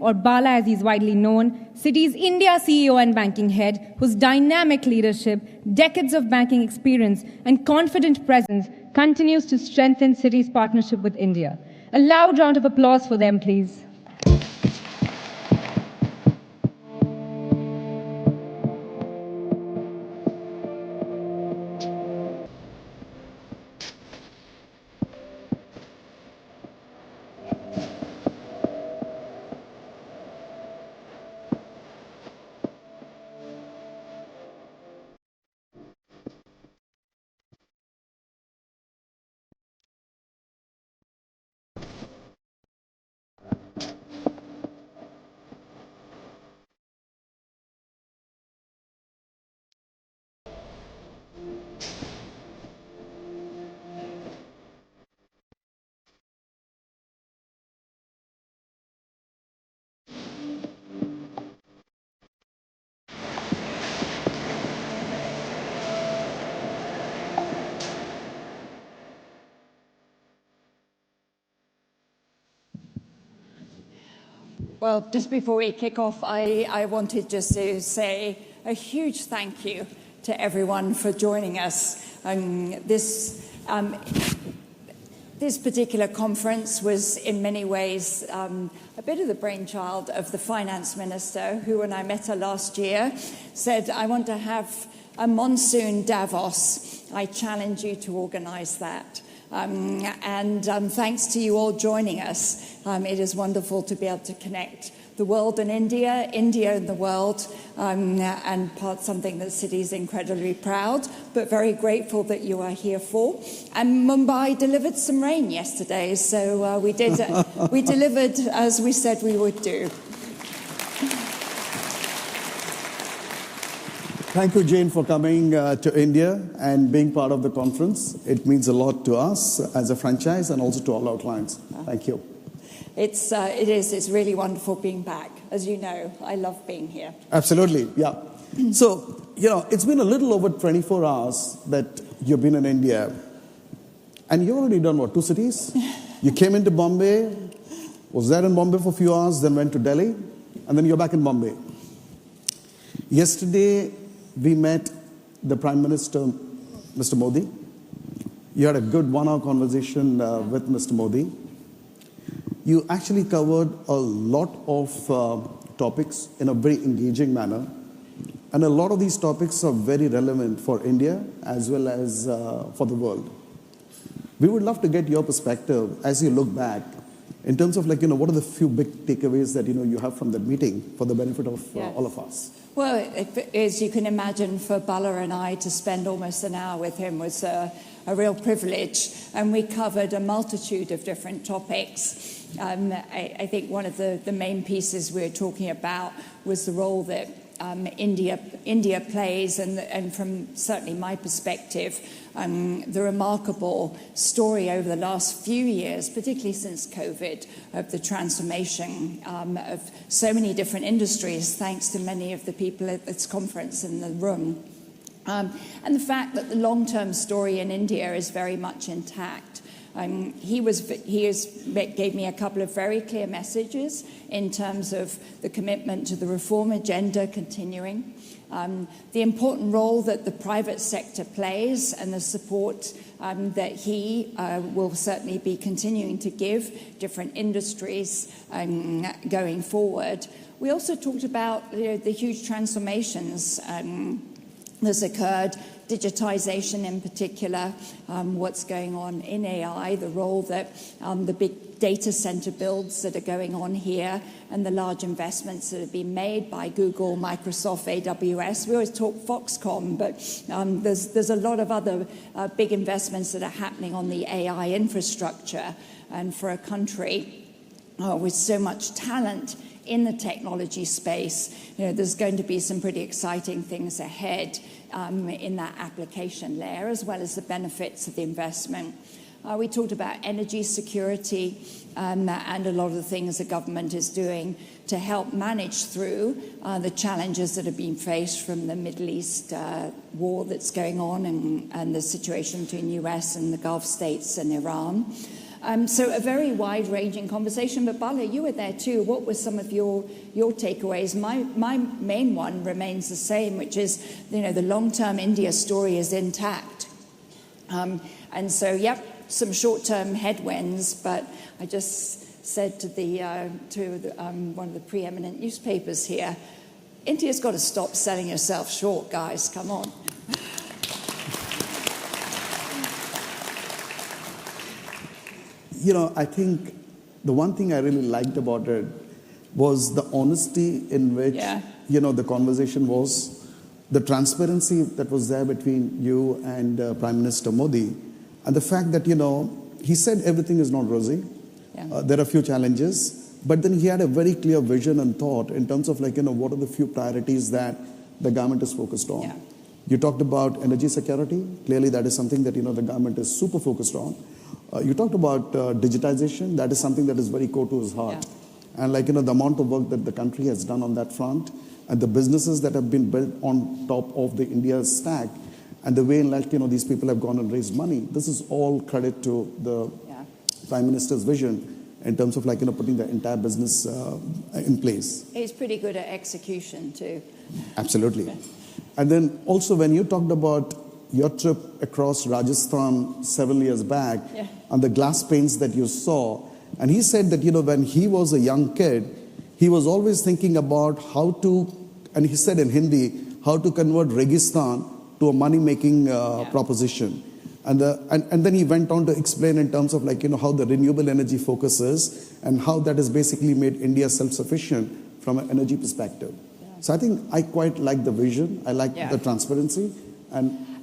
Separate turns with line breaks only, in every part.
or Bala as he's widely known, Citi's India CEO and banking head, whose dynamic leadership, decades of banking experience, and confident presence continues to strengthen Citi's partnership with India. A loud round of applause for them, please.
Well, just before we kick off, I wanted just to say a huge thank you to everyone for joining us. This particular conference was in many ways a bit of the brainchild of the finance minister, who, when I met her last year, said, "I want to have a monsoon Davos. I challenge you to organize that." Thanks to you all joining us. It is wonderful to be able to connect the world and India, India and the world, and something that Citi is incredibly proud, but very grateful that you are here for. And Mumbai delivered some rain yesterday, so we delivered as we said we would do.
Thank you, Jane, for coming to India and being part of the conference. It means a lot to us as a franchise and also to all our clients. Thank you.
It's really wonderful being back. As you know, I love being here.
Absolutely, yeah. So, it's been a little over 24 hours that you've been in India. And you've already done, what, 2 cities? You came into Bombay, was there in Bombay for a few hours, then went to Delhi, and then you're back in Bombay. Yesterday, we met the Prime Minister, Mr. Modi. You had a good 1-hour conversation with Mr. Modi. You actually covered a lot of topics in a very engaging manner. And a lot of these topics are very relevant for India as well as for the world. We would love to get your perspective as you look back in terms of, what are the few big takeaways that, you have from that meeting for the benefit of all of us?
Well, as you can imagine, for Bala and I to spend almost an hour with him was a real privilege, and we covered a multitude of different topics. I think one of the main pieces we were talking about was the role that India plays, and from certainly my perspective, the remarkable story over the last few years, particularly since COVID, of the transformation of so many different industries, thanks to many of the people at this conference in the room. And the fact that the long-term story in India is very much intact. He gave me a couple of very clear messages in terms of the commitment to the reform agenda continuing, the important role that the private sector plays, and the support that he will certainly be continuing to give different industries going forward. We also talked about the huge transformations that's occurred, digitization in particular, what's going on in AI, the role that the big data center builds that are going on here, and the large investments that have been made by Google, Microsoft, AWS. We always talk Foxconn, but there's a lot of other big investments that are happening on the AI infrastructure. And for a country with so much talent in the technology space, there's going to be some pretty exciting things ahead in that application layer, as well as the benefits of the investment. We talked about energy security and a lot of the things the government is doing to help manage through the challenges that have been faced from the Middle East war that's going on, and the situation between the US and the Gulf states and Iran. So a very wide-ranging conversation. But Bala, you were there too. What were some of your takeaways? My main one remains the same, which is, the long-term India story is intact. And so, yep, some short-term headwinds, but I just said to one of the preeminent newspapers here, India's got to stop selling yourself short, guys. Come on.
I think the one thing I really liked about it was the honesty in which, the conversation was, the transparency that was there between you and Prime Minister Modi, and the fact that, he said everything is not rosy. Yeah. There are a few challenges, but then he had a very clear vision and thought in terms of what are the few priorities that the government is focused on. Yeah. You talked about energy security. Clearly, that is something that, the government is super focused on. You talked about digitization. That is something that is very core to his heart. Yeah. And the amount of work that the country has done on that front and the businesses that have been built on top of the India's stack and the way in these people have gone and raised money, this is all credit to the Prime Minister's vision in terms of putting the entire business in place.
He's pretty good at execution too.
Absolutely. And then also when you talked about your trip across Rajasthan several years back and the glass panes that you saw, and he said that, when he was a young kid, he was always thinking about how to, and he said in Hindi, how to convert Registan to a money-making proposition. And then he went on to explain in terms of how the renewable energy focuses and how that has basically made India self-sufficient from an energy perspective. Yeah. So I think I quite like the vision. I like the transparency.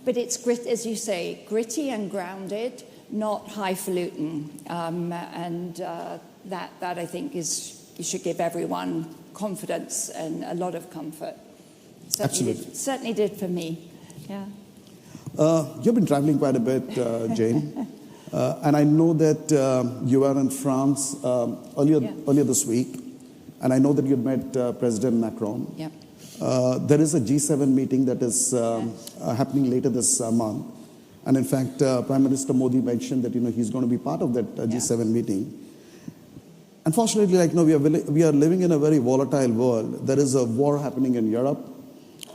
But it's, as you say, gritty and grounded, not highfalutin. That I think you should give everyone confidence and a lot of comfort. Certainly did for me. Yeah.
You've been traveling quite a bit, Jane. And I know that you were in France earlier this week. And I know that you'd met President Macron. Yeah. There is a G7 meeting that is happening later this month. And in fact, Prime Minister Modi mentioned that he's going to be part of that G7 meeting. Unfortunately, we are living in a very volatile world. There is a war happening in Europe.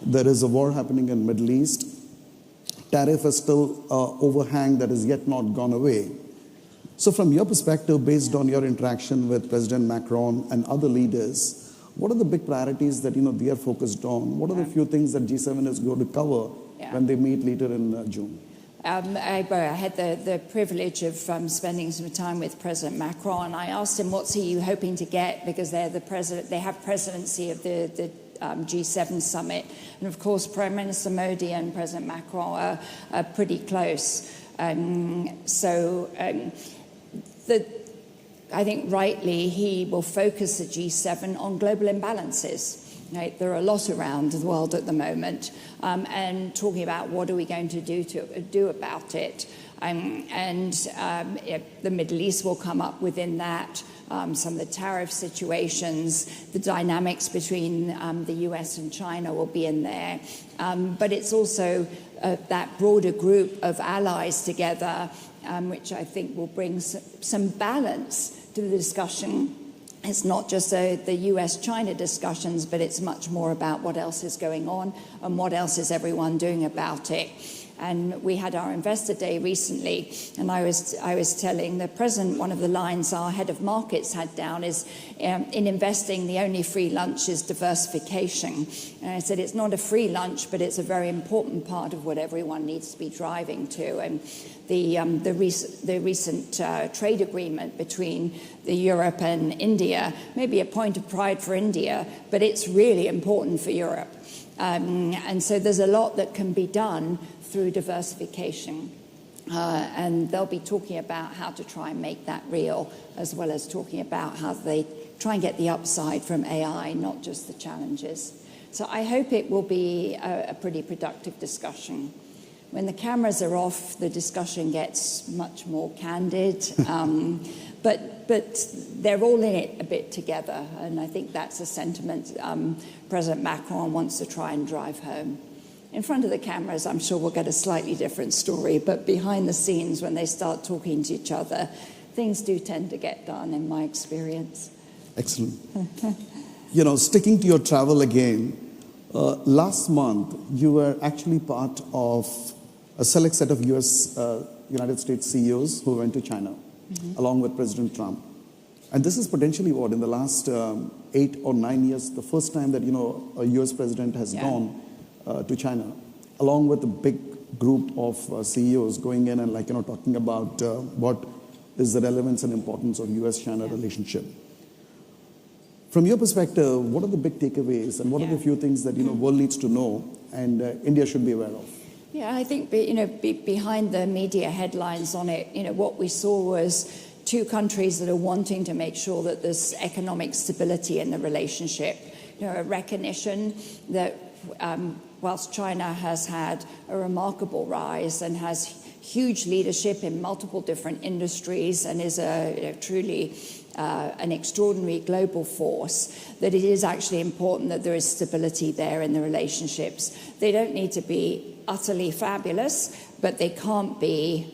There is a war happening in Middle East. Tariff is still overhang that is yet not gone away. So from your perspective, based on your interaction with President Macron and other leaders, what are the big priorities that they are focused on? What are the few things that G7 is going to cover when they meet later in June?
I had the privilege of spending some time with President Macron. I asked him what's he hoping to get, because they're the president. They have presidency of the G7 summit, and of course Prime Minister Modi and President Macron are pretty close. I think rightly he will focus the G7 on global imbalances. Right? There are a lot around the world at the moment, and talking about what are we going to do about it. The Middle East will come up within that. Some of the tariff situations, the dynamics between the US and China will be in there. But it's also that broader group of allies together, which I think will bring some balance to the discussion. It's not just the US-China discussions, but it's much more about what else is going on and what else is everyone doing about it. And we had our investor day recently, and I was telling the president, one of the lines our head of markets had down is, in investing, the only free lunch is diversification. And I said, it's not a free lunch, but it's a very important part of what everyone needs to be driving to. And the recent trade agreement between Europe and India may be a point of pride for India, but it's really important for Europe. And so there's a lot that can be done through diversification. And they'll be talking about how to try and make that real, as well as talking about how they try and get the upside from AI, not just the challenges. So I hope it will be a pretty productive discussion. When the cameras are off, the discussion gets much more candid. But they're all in it a bit together, and I think that's a sentiment President Macron wants to try and drive home. In front of the cameras, I'm sure we'll get a slightly different story, but behind the scenes, when they start talking to each other, things do tend to get done in my experience.
Excellent. Sticking to your travel again, last month you were actually part of a select set of United States CEOs who went to China, along with President Trump. And this is potentially what, in the last 8 or 9 years, the first time that, a US president has gone to China, along with a big group of CEOs going in and talking about what is the relevance and importance of US-China relationship. From your perspective, what are the big takeaways and what are the few things that, world needs to know and India should be aware of?
Yeah, I think, behind the media headlines on it, what we saw was two countries that are wanting to make sure that there's economic stability in the relationship. A recognition that whilst China has had a remarkable rise and has huge leadership in multiple different industries and is truly an extraordinary global force, that it is actually important that there is stability there in the relationships. They don't need to be utterly fabulous, but they can't be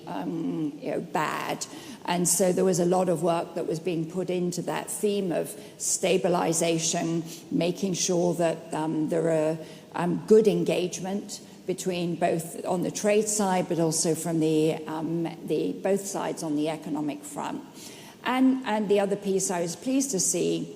bad. And so there was a lot of work that was being put into that theme of stabilization, making sure that there are good engagement between both on the trade side, but also from the both sides on the economic front. And the other piece I was pleased to see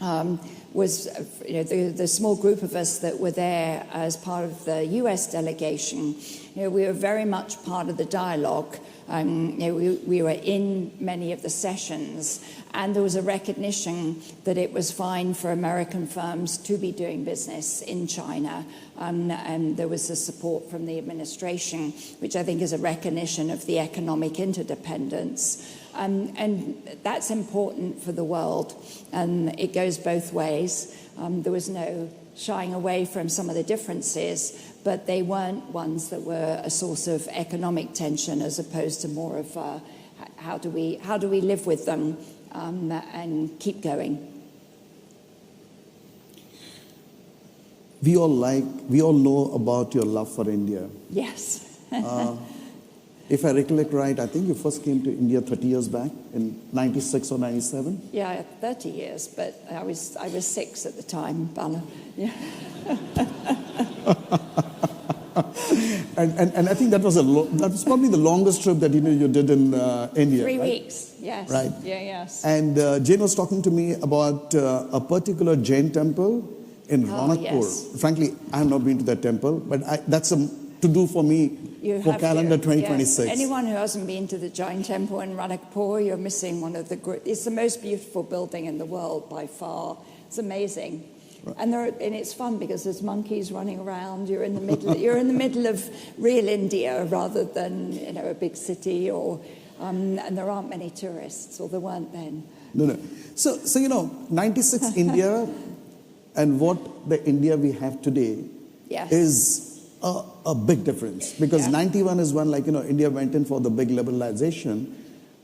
was the small group of us that were there as part of the US delegation. We were very much part of the dialogue. We were in many of the sessions, and there was a recognition that it was fine for American firms to be doing business in China, and there was the support from the administration, which I think is a recognition of the economic interdependence. And that's important for the world, and it goes both ways. There was no shying away from some of the differences, but they weren't ones that were a source of economic tension, as opposed to more of how do we live with them and keep going.
We all know about your love for India.
Yes.
If I recollect right, I think you first came to India 30 years back in 96 or 97?
Yeah, 30 years, but I was 6 at the time, Bala. Yeah.
and I think that was probably the longest trip that you did in India.
3
right?
weeks, yes.
Right.
Yeah, yes.
And Jane was talking to me about a particular Jain temple in Ranakpur.
Yes.
Frankly, I have not been to that temple, but that's to do for me for calendar 2026.
Yes. Anyone who hasn't been to the Jain temple in Ranakpur, you're missing one of the it's the most beautiful building in the world by far. It's amazing. Right. And it's fun because there's monkeys running around. You're in the middle. You're in the middle of real India rather than a big city, and there aren't many tourists, or there weren't then.
No. So 96 India and what the India we have today is a big difference, because 91 is when India went in for the big liberalization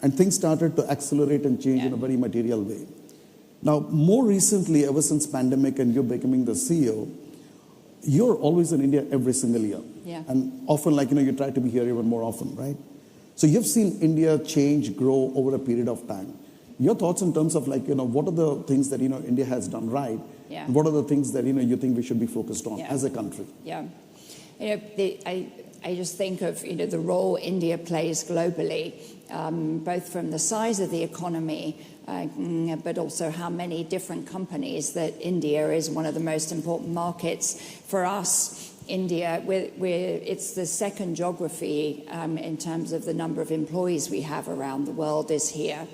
and things started to accelerate and change in a very material way. Now, more recently, ever since pandemic and you're becoming the CEO, you're always in India every single year.
Yeah.
And often you try to be here even more often, right? So you've seen India change, grow over a period of time. Your thoughts in terms of what are the things that India has done right?
Yeah.
And what are the things that you think we should be focused on as a country?
Yeah. I just think of the role India plays globally, both from the size of the economy, but also how many different companies that India is one of the most important markets for us. India, it's the second geography in terms of the number of employees we have around the world is here.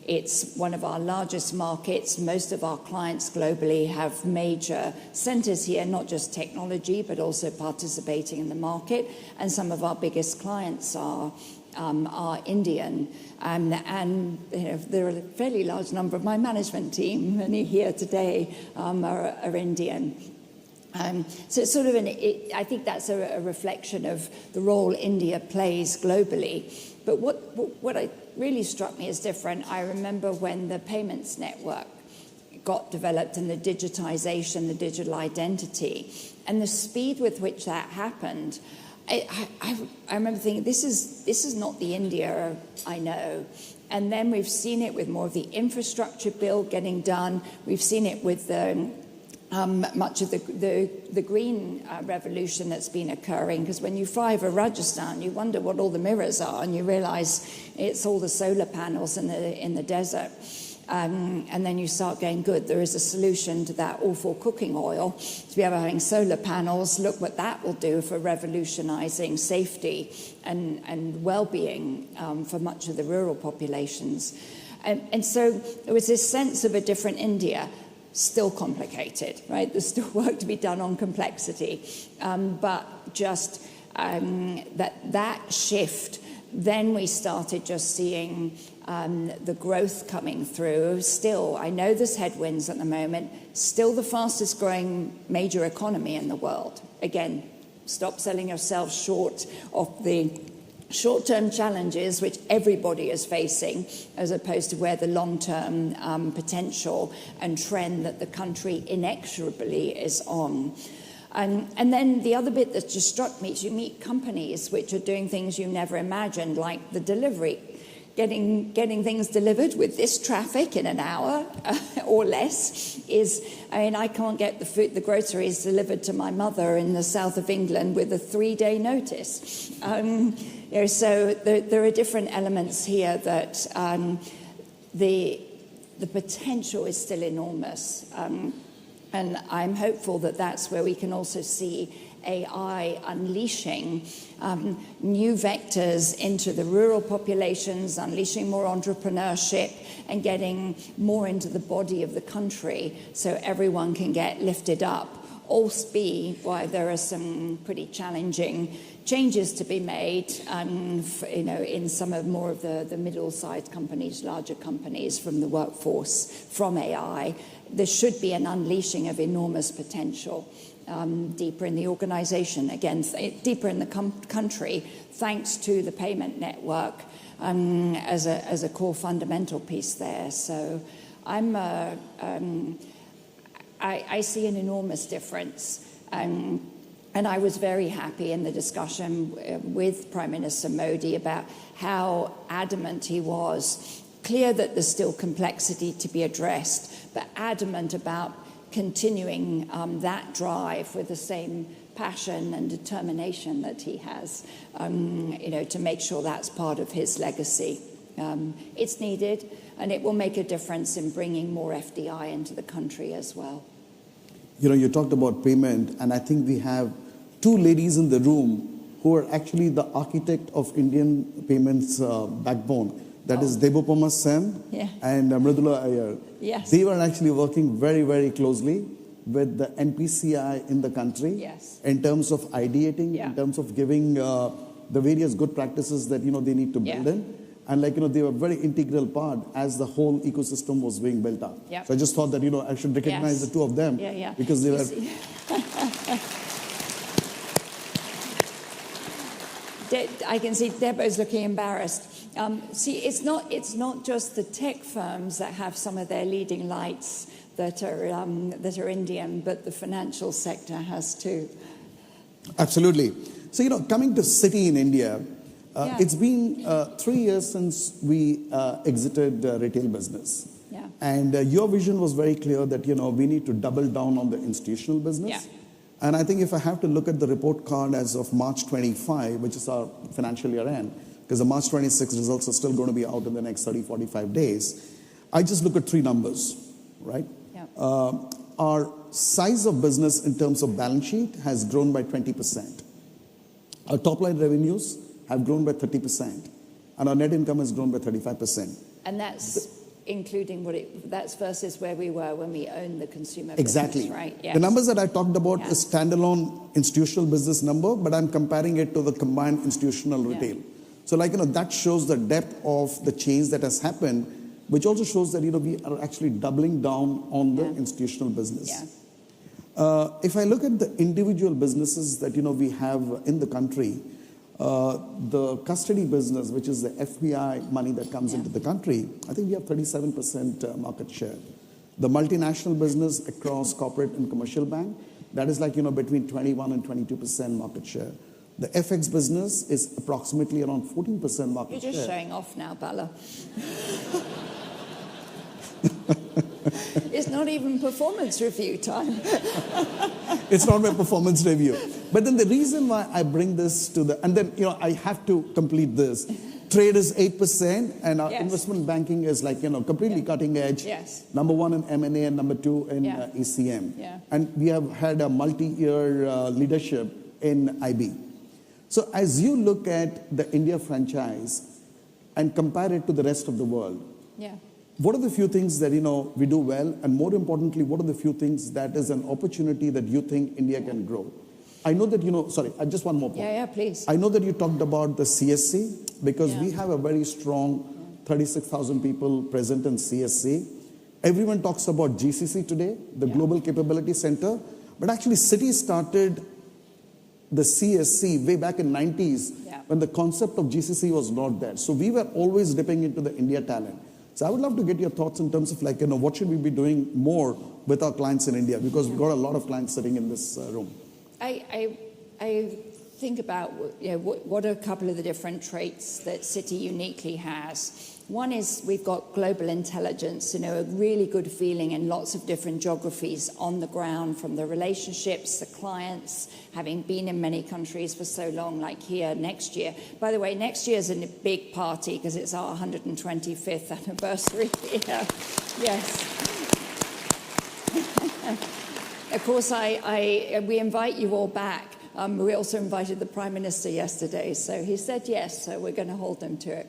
It's one of our largest markets. Most of our clients globally have major centers here, not just technology, but also participating in the market. And some of our biggest clients are Indian. And there are a fairly large number of my management team, many here today, are Indian. So it's sort of I think that's a reflection of the role India plays globally. But what really struck me as different, I remember when the payments network got developed and the digitization, the digital identity, and the speed with which that happened. I remember thinking, this is not the India I know. And then we've seen it with more of the infrastructure bill getting done. We've seen it with much of the green revolution that's been occurring. Because when you fly over Rajasthan, you wonder what all the mirrors are, and you realise it's all the solar panels in the desert. And then you start going, good, there is a solution to that awful cooking oil. To be able to having solar panels, look what that will do for revolutionising safety and well-being for much of the rural populations. And so there was this sense of a different India, still complicated, right? There's still work to be done on complexity. But just that shift, then we started just seeing the growth coming through. Still, I know there's headwinds at the moment, still the fastest growing major economy in the world. Again, stop selling yourself short of the short-term challenges which everybody is facing, as opposed to where the long-term potential and trend that the country inexorably is on. And then the other bit that just struck me is you meet companies which are doing things you never imagined, like the delivery, getting things delivered with this traffic in an hour or less is, I mean, I can't get the groceries delivered to my mother in the south of England with a 3-day notice. So there are different elements here that the potential is still enormous. And I'm hopeful that that's where we can also see AI unleashing new vectors into the rural populations, unleashing more entrepreneurship and getting more into the body of the country so everyone can get lifted up. Albeit why there are some pretty challenging changes to be made, in some of more of the middle-sized companies, larger companies from the workforce, from AI. There should be an unleashing of enormous potential deeper in the organization, again, deeper in the country, thanks to the payment network as a core fundamental piece there. So I see an enormous difference. And I was very happy in the discussion with Prime Minister Modi about how adamant he was. Clear that there's still complexity to be addressed, but adamant about continuing that drive with the same passion and determination that he has, to make sure that's part of his legacy. It's needed, and it will make a difference in bringing more FDI into the country as well.
You talked about payment, and I think we have two ladies in the room who are actually the architect of Indian payments backbone. That is Debopama Sen and Mridula Iyer.
Yes.
They were actually working very, very closely with the NPCI in the country in terms of ideating, in terms of giving the various good practices that, they need to build in. And they were a very integral part as the whole ecosystem was being built up.
Yep.
So I just thought that, I should recognize the two of them because they were...
I can see Debo's looking embarrassed. It's not just the tech firms that have some of their leading lights that are Indian, but the financial sector has too.
Absolutely. So, coming to Citi in India, it's been 3 years since we exited retail business.
Yeah.
And your vision was very clear that, we need to double down on the institutional business.
Yeah.
And I think if I have to look at the report card as of March 25, which is our financial year end, because the March 26 results are still going to be out in the next 30, 45 days, I just look at three numbers, right?
Yeah.
Our size of business in terms of balance sheet has grown by 20%. Our top line revenues have grown by 30%. And our net income has grown by 35%.
And that's including that's versus where we were when we owned the consumer
exactly.
business, right? Yes.
The numbers that I talked about is standalone institutional business number, but I'm comparing it to the combined institutional retail. So that shows the depth of the change that has happened, which also shows that, we are actually doubling down on the institutional business.
Yeah.
If I look at the individual businesses that, we have in the country, the custody business, which is the FPI money that comes into the country, I think we have 37% market share. The multinational business across corporate and commercial bank, that is between 21 and 22% market share. The FX business is approximately around 14% market
You're
share.
just showing off now, Bala. It's not even performance review time.
It's not my performance review. But then the reason why I bring this to the, and then, I have to complete this. Trade is 8%, and our
Yes.
investment banking is like, completely cutting edge.
Yes.
Number 1 in M&A and number 2 in
Yeah.
ECM.
Yeah.
And we have had a multi-year leadership in IB. So as you look at the India franchise and compare it to the rest of the world,
Yeah.
what are the few things that, we do well? And more importantly, what are the few things that is an opportunity that you think India can grow? I know that, sorry, just one more point.
Yeah, please.
I know that you talked about the CSC because
Yeah.
we have a very strong 36,000 people present in CSC. Everyone talks about GCC today, the Global Capability Center. But actually, Citi started the CSC way back in 90s when the concept of GCC was not there. So we were always dipping into the India talent. So I would love to get your thoughts in terms of what should we be doing more with our clients in India? Because we've got a lot of clients sitting in this room.
I think about what are a couple of the different traits that Citi uniquely has. One is we've got global intelligence, a really good feeling in lots of different geographies on the ground, from the relationships, the clients, having been in many countries for so long, like here next year. By the way, next year is a big party because it's our 125th anniversary here. Yes. Of course, we invite you all back. We also invited the Prime Minister yesterday, so he said yes, so we're going to hold them to it.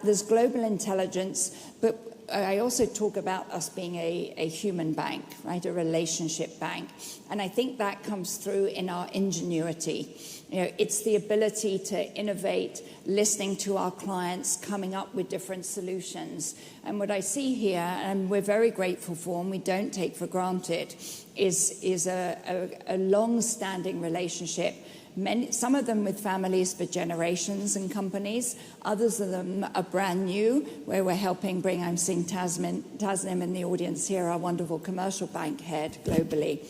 There's global intelligence, but I also talk about us being a human bank, right, a relationship bank. And I think that comes through in our ingenuity. It's the ability to innovate, listening to our clients, coming up with different solutions. And what I see here, and we're very grateful for, and we don't take for granted, is a long-standing relationship. Some of them with families for generations and companies. Others of them are brand new, where we're helping bring, I'm seeing Tasnim in the audience here, our wonderful commercial bank head globally.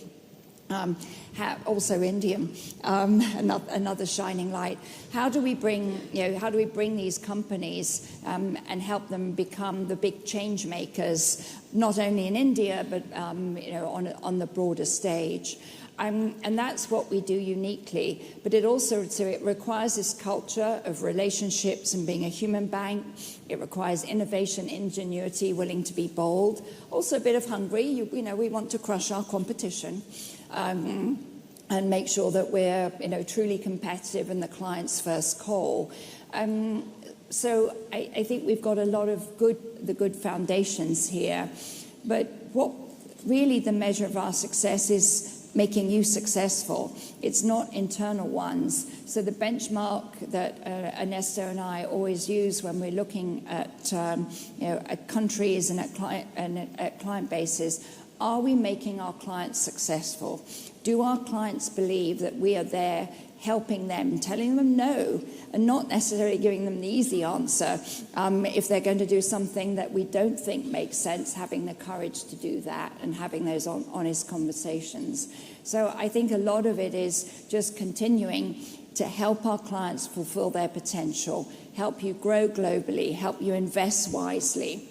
Also Indian, another shining light. How do we bring these companies and help them become the big change makers, not only in India but on the broader stage? And that's what we do uniquely. But it requires this culture of relationships and being a human bank. It requires innovation, ingenuity, willing to be bold. Also a bit of hungry. We want to crush our competition. And make sure that we're truly competitive and the client's first call. So I think we've got a lot of good foundations here. But what really the measure of our success is making you successful. It's not internal ones. So the benchmark that Ernesto and I always use when we're looking at countries and at client bases, are we making our clients successful? Do our clients believe that we are there helping them, telling them no, and not necessarily giving them the easy answer? If they're going to do something that we don't think makes sense, having the courage to do that and having those honest conversations. So I think a lot of it is just continuing to help our clients fulfill their potential, help you grow globally, help you invest wisely,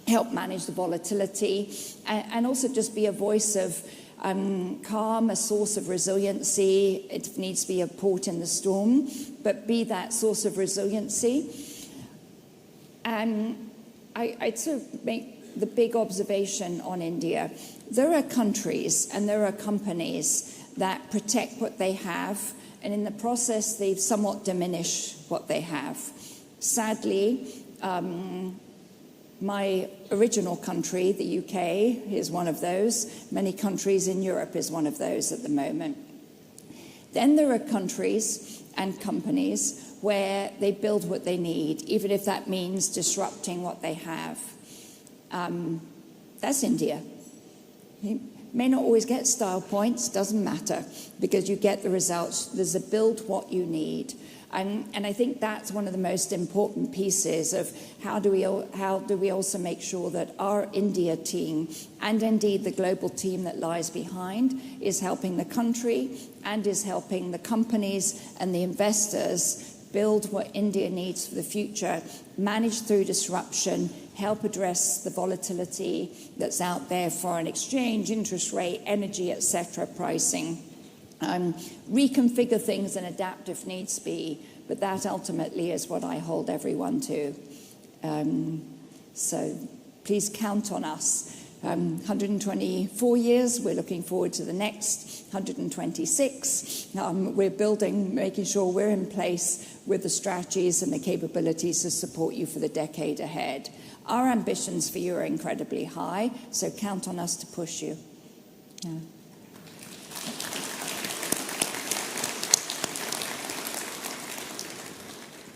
help manage the volatility, and also just be a voice of calm, a source of resiliency. It needs to be a port in the storm, but be that source of resiliency. And I'd sort of make the big observation on India. There are countries and there are companies that protect what they have, and in the process, they've somewhat diminished what they have. Sadly, my original country, the UK, is one of those. Many countries in Europe is one of those at the moment. Then there are countries and companies where they build what they need, even if that means disrupting what they have. That's India. May not always get style points, doesn't matter, because you get the results. There's a build what you need. And I think that's one of the most important pieces of how do we also make sure that our India team, and indeed the global team that lies behind, is helping the country and is helping the companies and the investors build what India needs for the future, manage through disruption, help address the volatility that's out there, foreign exchange, interest rate, energy, etc., pricing. Reconfigure things and adapt if needs be, but that ultimately is what I hold everyone to. So please count on us. 124 years, we're looking forward to the next 126. We're building, making sure we're in place with the strategies and the capabilities to support you for the decade ahead. Our ambitions for you are incredibly high, so count on us to push you. Yeah.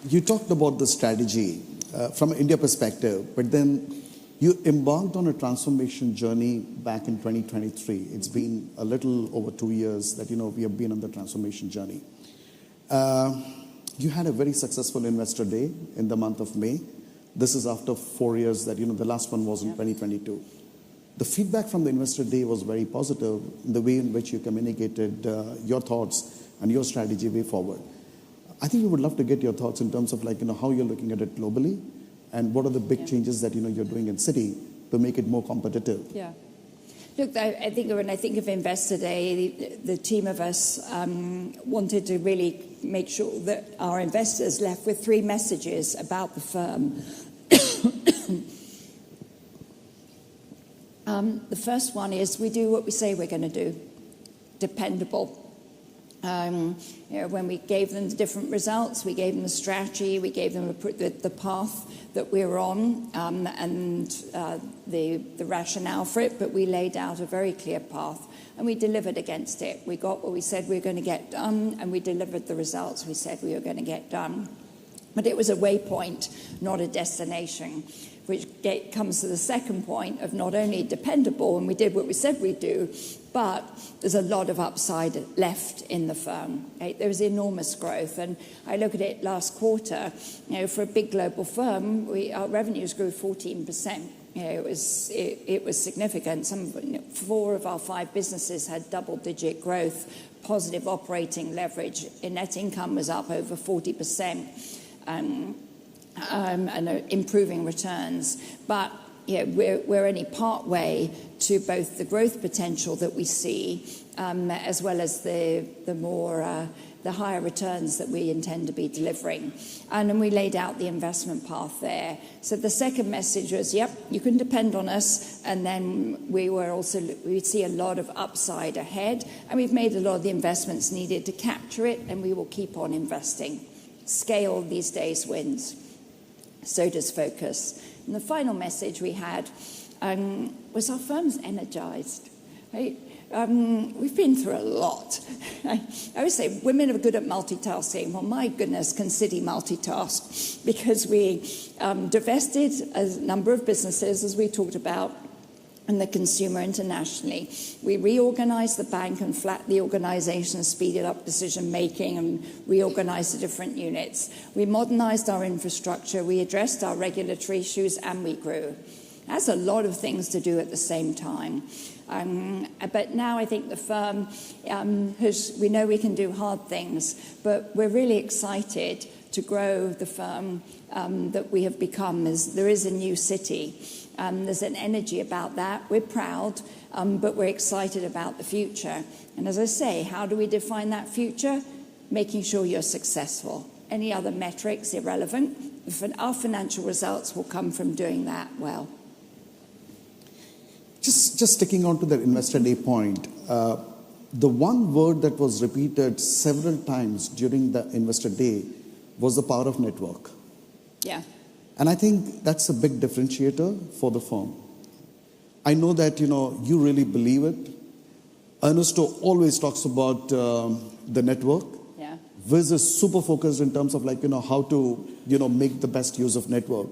You talked about the strategy from an India perspective, but then you embarked on a transformation journey back in 2023. It's been a little over 2 years that, we have been on the transformation journey. You had a very successful investor day in the month of May. This is after 4 years that, the last one was in 2022. The feedback from the investor day was very positive in the way in which you communicated your thoughts and your strategy way forward. I think we would love to get your thoughts in terms of how you're looking at it globally and what are the big changes that you're doing in Citi to make it more competitive.
Yeah. Look, I think when I think of Investor Day, the team of us wanted to really make sure that our investors left with 3 messages about the firm. The first one is we do what we say we're going to do. Dependable. When we gave them the different results, we gave them the strategy, we gave them the path that we were on, and the rationale for it, but we laid out a very clear path, and we delivered against it. We got what we said we were going to get done, and we delivered the results we said we were going to get done. But it was a waypoint, not a destination, which comes to the second point of not only dependable, and we did what we said we'd do, but there's a lot of upside left in the firm. Okay? There is enormous growth, and I look at it last quarter, for a big global firm, our revenues grew 14%. It was significant. 4 of our 5 businesses had double-digit growth, positive operating leverage. Net income was up over 40%. And improving returns. But we're only part way to both the growth potential that we see, as well as the higher returns that we intend to be delivering. And then we laid out the investment path there. So the second message was, yep, you can depend on us. And then we see a lot of upside ahead. And we've made a lot of the investments needed to capture it, and we will keep on investing. Scale these days wins. So does focus. And the final message we had was our firm's energized. Right? We've been through a lot. I always say women are good at multitasking. Well, my goodness, can Citi multitask? Because we divested a number of businesses, as we talked about, and the consumer internationally. We reorganized the bank and flattened the organization, speeded up decision-making and reorganized the different units. We modernized our infrastructure, we addressed our regulatory issues, and we grew. That's a lot of things to do at the same time. But now I think the firm, we know we can do hard things, but we're really excited to grow the firm that we have become. There is a new Citi. There's an energy about that. We're proud, but we're excited about the future. And as I say, how do we define that future? Making sure you're successful. Any other metrics, irrelevant. Our financial results will come from doing that well.
Just sticking on to that Investor Day point, the one word that was repeated several times during the Investor Day was the power of network.
Yeah.
And I think that's a big differentiator for the firm. I know that, you really believe it. Ernesto always talks about the network.
Yeah.
Wiz is super focused in terms of how to, make the best use of network.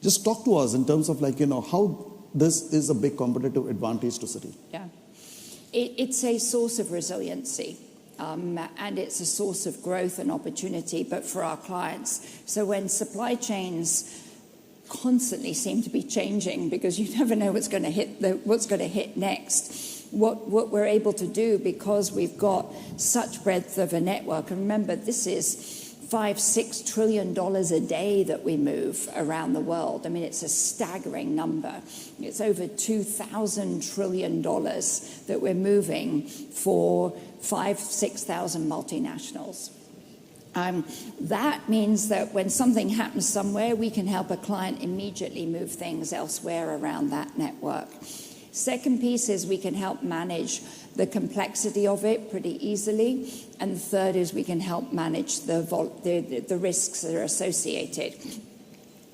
Just talk to us in terms of how this is a big competitive advantage to Citi.
Yeah. It's a source of resiliency. And it's a source of growth and opportunity, but for our clients. So when supply chains constantly seem to be changing because you never know what's going to hit next, what we're able to do, because we've got such breadth of a network, and remember, this is $5-6 trillion a day that we move around the world. I mean, it's a staggering number. It's over $2,000 trillion that we're moving for 5,000-6,000 multinationals. That means that when something happens somewhere, we can help a client immediately move things elsewhere around that network. Second piece is we can help manage the complexity of it pretty easily. And the third is we can help manage the risks that are associated.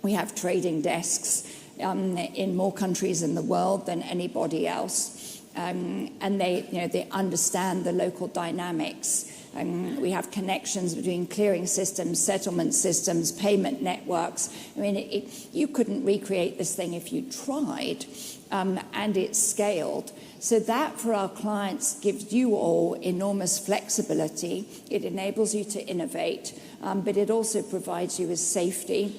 We have trading desks in more countries in the world than anybody else. And they understand the local dynamics. We have connections between clearing systems, settlement systems, payment networks. I mean, you couldn't recreate this thing if you tried, and it's scaled. So that, for our clients, gives you all enormous flexibility. It enables you to innovate, but it also provides you with safety,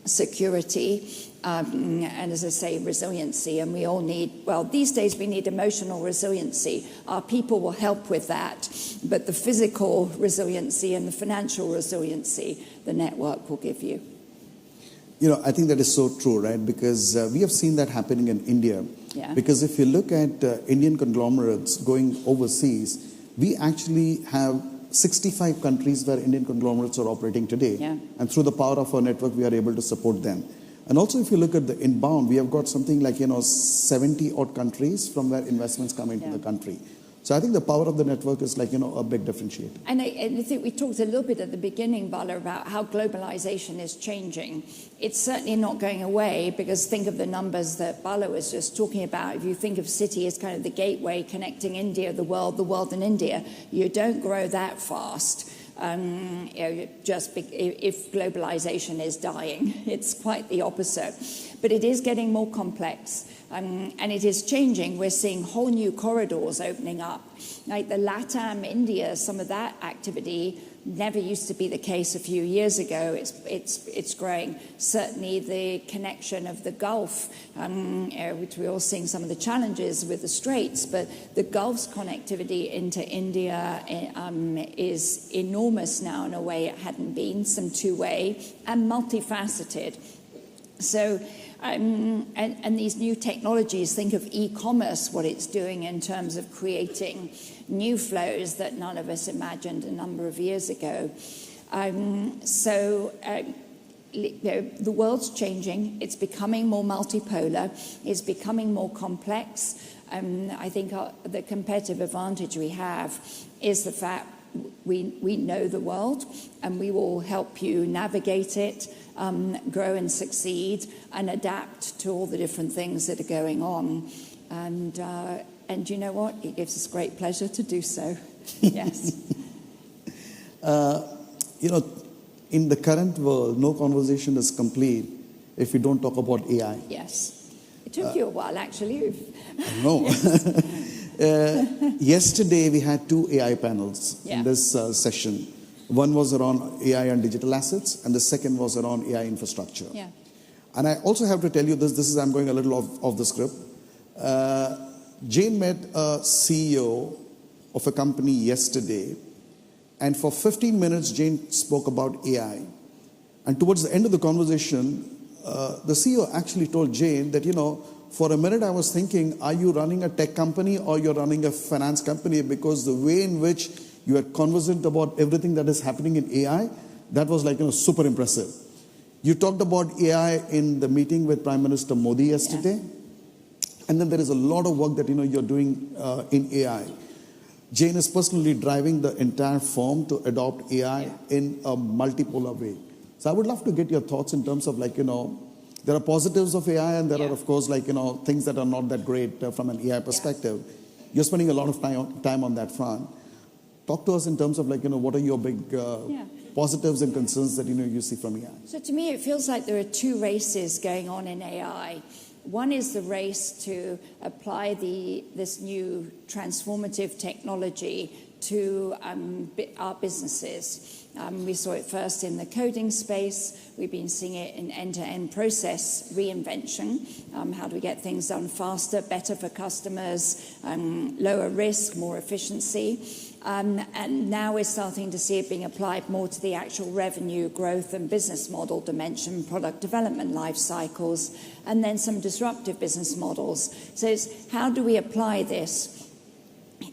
security, and, as I say, resiliency. And we all need, well, these days we need emotional resiliency. Our people will help with that, but the physical resiliency and the financial resiliency, the network will give you.
You know, I think that is so true, right? Because we have seen that happening in India.
Yeah.
Because if you look at Indian conglomerates going overseas, we actually have 65 countries where Indian conglomerates are operating today.
Yeah.
And through the power of our network, we are able to support them. And also, if you look at the inbound, we have got something like, 70 odd countries from where investments come into the country. So I think the power of the network is like, a big differentiator.
And I think we talked a little bit at the beginning, Bala, about how globalization is changing. It's certainly not going away, because think of the numbers that Bala was just talking about. If you think of Citi as kind of the gateway connecting India, the world and India, you don't grow that fast. If globalization is dying. It's quite the opposite. But it is getting more complex, and it is changing. We're seeing whole new corridors opening up. Like the LATAM, India, some of that activity never used to be the case a few years ago. It's growing. Certainly the connection of the Gulf, which we're all seeing some of the challenges with the Straits, but the Gulf's connectivity into India is enormous now in a way it hadn't been, some two-way and multifaceted. So, and these new technologies, think of e-commerce, what it's doing in terms of creating new flows that none of us imagined a number of years ago. The world's changing. It's becoming more multipolar. It's becoming more complex. I think the competitive advantage we have is the fact we know the world, and we will help you navigate it, grow and succeed, and adapt to all the different things that are going on. And you know what? It gives us great pleasure to do so. Yes.
In the current world, no conversation is complete if we don't talk about AI.
Yes. It took you a while, actually.
No. Yesterday, we had 2 AI panels in this session. One was around AI and digital assets, and the second was around AI infrastructure.
Yeah.
And I also have to tell you this, I'm going a little off the script. Jane met a CEO of a company yesterday, and for 15 minutes, Jane spoke about AI. And towards the end of the conversation, the CEO actually told Jane that, for a minute I was thinking, are you running a tech company or you're running a finance company? Because the way in which you are conversant about everything that is happening in AI, that was like, super impressive. You talked about AI in the meeting with Prime Minister Modi yesterday. Yeah. And then there is a lot of work that, you're doing in AI. Jane is personally driving the entire firm to adopt AI in a multipolar way. So I would love to get your thoughts in terms of there are positives of AI, and there are, of course, things that are not that great from an AI perspective. Yeah. You're spending a lot of time on that front. Talk to us in terms of what are your big positives and concerns that you see from AI?
So to me, it feels like there are 2 races going on in AI. One is the race to apply this new transformative technology to our businesses. We saw it first in the coding space. We've been seeing it in end-to-end process reinvention. How do we get things done faster, better for customers, lower risk, more efficiency? And now we're starting to see it being applied more to the actual revenue growth and business model dimension, product development life cycles, and then some disruptive business models. So it's how do we apply this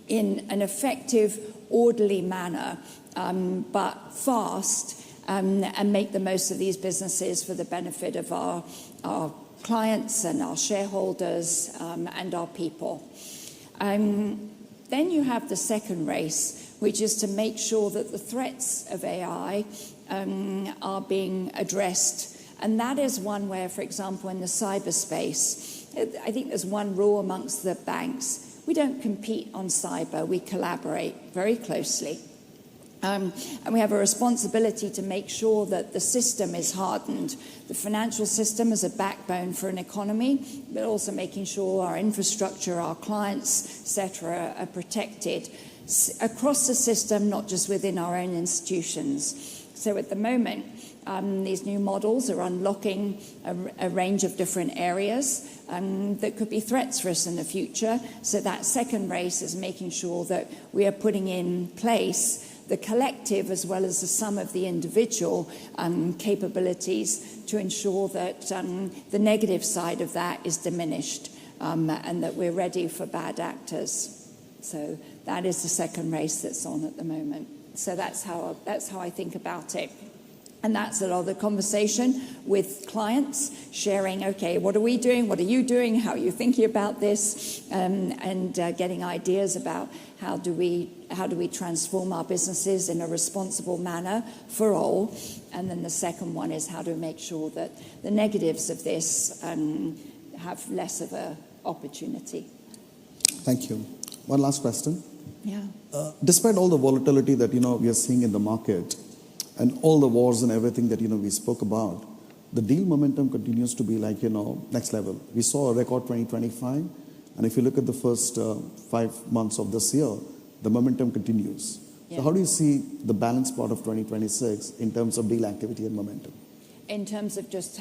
in an effective, orderly manner, but fast, and make the most of these businesses for the benefit of our clients and our shareholders and our people. Then you have the second race, which is to make sure that the threats of AI are being addressed. And that is one where, for example, in the cyberspace, I think there's one rule amongst the banks. We don't compete on cyber, we collaborate very closely. And we have a responsibility to make sure that the system is hardened. The financial system is a backbone for an economy, but also making sure our infrastructure, our clients, etc., are protected across the system, not just within our own institutions. So at the moment, these new models are unlocking a range of different areas that could be threats for us in the future. So that second race is making sure that we are putting in place the collective as well as the sum of the individual capabilities to ensure that the negative side of that is diminished and that we're ready for bad actors. So that is the second race that's on at the moment. So that's how I think about it. And that's a lot of the conversation with clients, sharing, okay, what are we doing? What are you doing? How are you thinking about this? And getting ideas about how do we transform our businesses in a responsible manner for all? And then the second one is how do we make sure that the negatives of this have less of an opportunity?
Thank you. One last question.
Yeah.
Despite all the volatility that we are seeing in the market, and all the wars and everything that we spoke about, the deal momentum continues to be like next level. We saw a record 2025, and if you look at the first 5 months of this year, the momentum continues. Yeah. So how do you see the balance part of 2026 in terms of deal activity and momentum?
In terms of just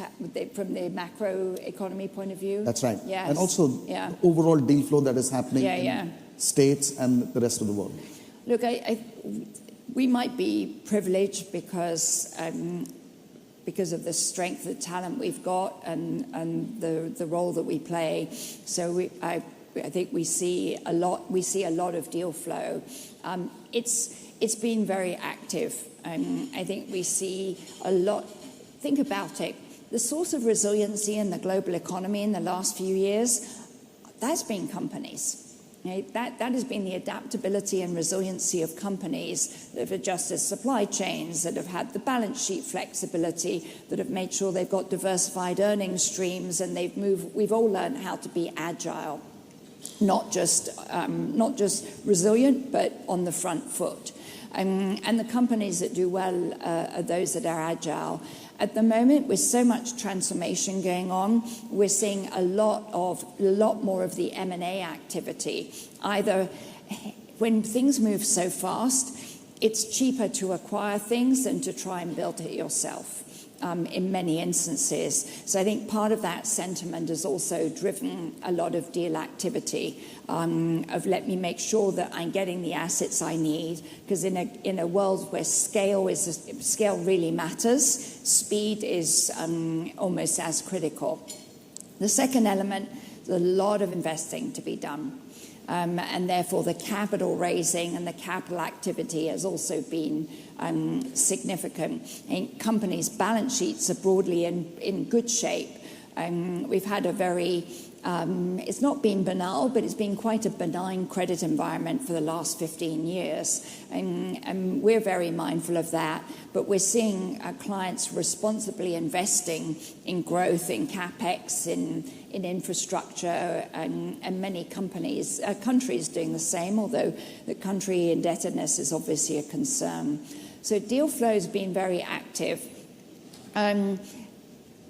from the macro economy point of view?
That's right.
Yes.
And also the overall deal flow that is happening in states and the rest of the world.
Look, we might be privileged because of the strength, the talent we've got, and the role that we play. So I think we see a lot. We see a lot of deal flow. It's been very active. I think we see a lot. Think about it. The source of resiliency in the global economy in the last few years, that's been companies. That has been the adaptability and resiliency of companies that have adjusted supply chains, that have had the balance sheet flexibility, that have made sure they've got diversified earnings streams, and we've all learned how to be agile, not just resilient, but on the front foot. And the companies that do well are those that are agile. At the moment, with so much transformation going on, we're seeing a lot more of the M&A activity. Either when things move so fast, it's cheaper to acquire things than to try and build it yourself. In many instances. So I think part of that sentiment has also driven a lot of deal activity of let me make sure that I'm getting the assets I need, because in a world where scale really matters, speed is almost as critical. The second element, there's a lot of investing to be done. And therefore the capital raising and the capital activity has also been significant. And companies' balance sheets are broadly in good shape. We've had a very, it's not been banal, but it's been quite a benign credit environment for the last 15 years. And we're very mindful of that. But we're seeing our clients responsibly investing in growth, in CapEx, in infrastructure, and many countries doing the same, although the country indebtedness is obviously a concern. So deal flow has been very active.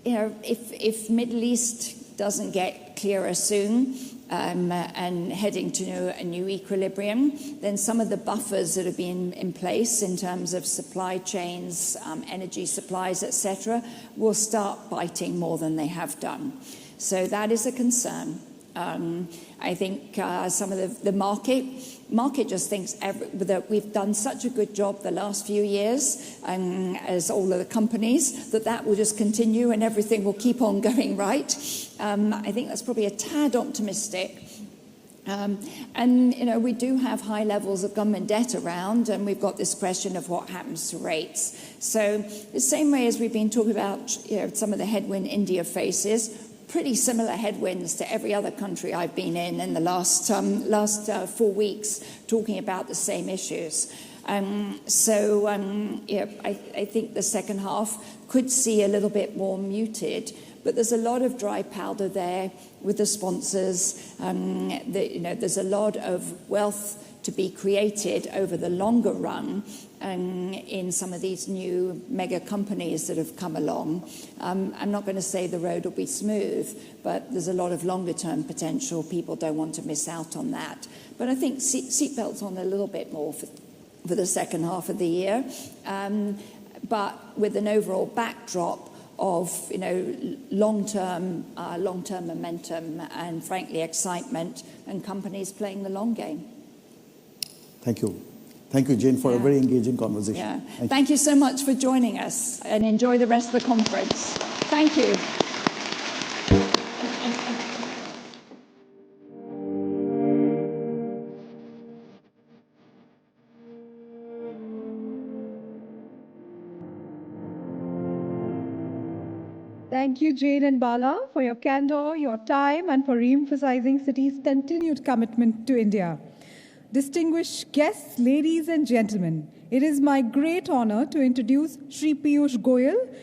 If Middle East doesn't get clearer soon, and heading to a new equilibrium, then some of the buffers that have been in place in terms of supply chains, energy supplies, etc., will start biting more than they have done. So that is a concern. I think some of the market just thinks that we've done such a good job the last few years, as all of the companies, that will just continue and everything will keep on going right. I think that's probably a tad optimistic. And, we do have high levels of government debt around, and we've got this question of what happens to rates. So the same way as we've been talking about some of the headwind India faces, pretty similar headwinds to every other country I've been in the last 4 weeks, talking about the same issues. I think the second half could see a little bit more muted, but there's a lot of dry powder there with the sponsors. There's a lot of wealth to be created over the longer run in some of these new mega companies that have come along. I'm not going to say the road will be smooth, but there's a lot of longer term potential. People don't want to miss out on that. But I think seatbelts on a little bit more for the second half of the year, but with an overall backdrop of long-term momentum and frankly excitement, and companies playing the long game.
Thank you. Thank you, Jane, for a very engaging conversation.
Yeah. Thank you so much for joining us, and enjoy the rest of the conference. Thank you.
Thank you, Jane and Bala, for your candor, your time, and for re-emphasizing Citi's continued commitment to India. Distinguished guests, ladies and gentlemen, it is my great honor to introduce Shri Piyush Goyal,